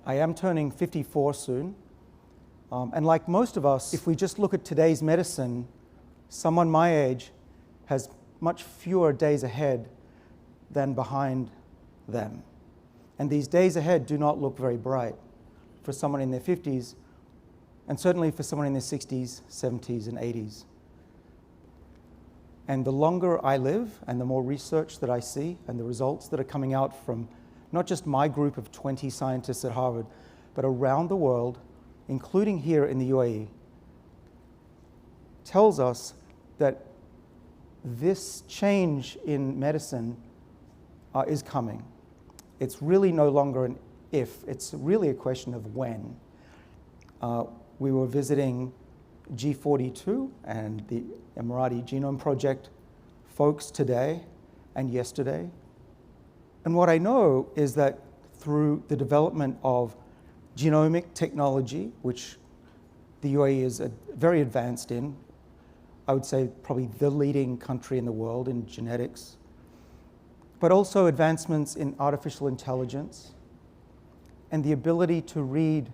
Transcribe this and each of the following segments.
I am turning 54 soon. And like most of us, if we just look at today's medicine, someone my age has much fewer days ahead than behind them. And these days ahead do not look very bright for someone in their 50s, and certainly for someone in their 60s, 70s, and 80s. And the longer I live, and the more research that I see, and the results that are coming out from not just my group of 20 scientists at Harvard, but around the world, including here in the UAE, tells us that this change in medicine is coming. It's really no longer an if, it's really a question of when. We were visiting G42 and the Emirati Genome Project folks today and yesterday. And what I know is that through the development of genomic technology, which the UAE is very advanced in, I would say probably the leading country in the world in genetics, but also advancements in artificial intelligence and the ability to read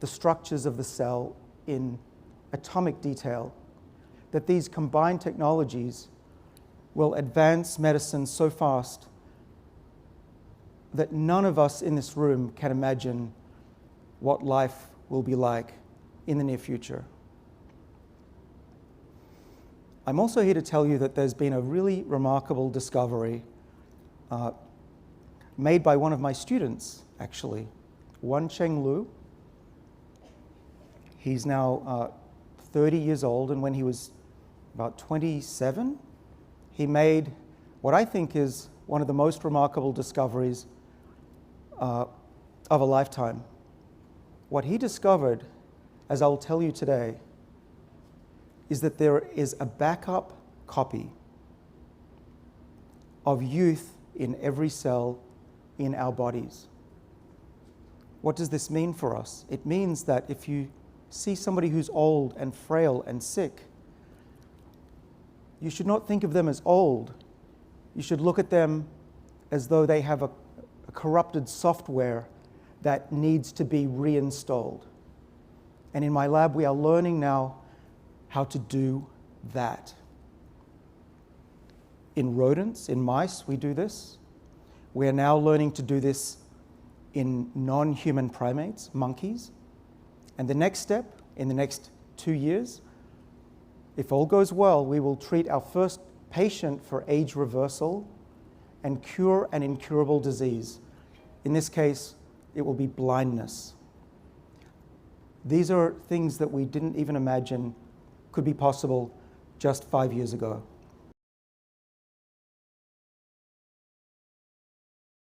the structures of the cell in atomic detail, that these combined technologies will advance medicine so fast that none of us in this room can imagine what life will be like in the near future. I'm also here to tell you that there's been a really remarkable discovery made by one of my students, actually, Wencheng Liu. He's now 30 years old, and when he was about 27, he made what I think is one of the most remarkable discoveries of a lifetime. What he discovered, as I'll tell you today, is that there is a backup copy of youth in every cell in our bodies. What does this mean for us? It means that if you see somebody who's old and frail and sick, you should not think of them as old. You should look at them as though they have a corrupted software that needs to be reinstalled. And in my lab, we are learning now how to do that. In rodents, in mice, we do this. We are now learning to do this in non-human primates, monkeys. And the next step, in the next 2 years, if all goes well, we will treat our first patient for age reversal and cure an incurable disease. In this case, it will be blindness. These are things that we didn't even imagine could be possible just 5 years ago.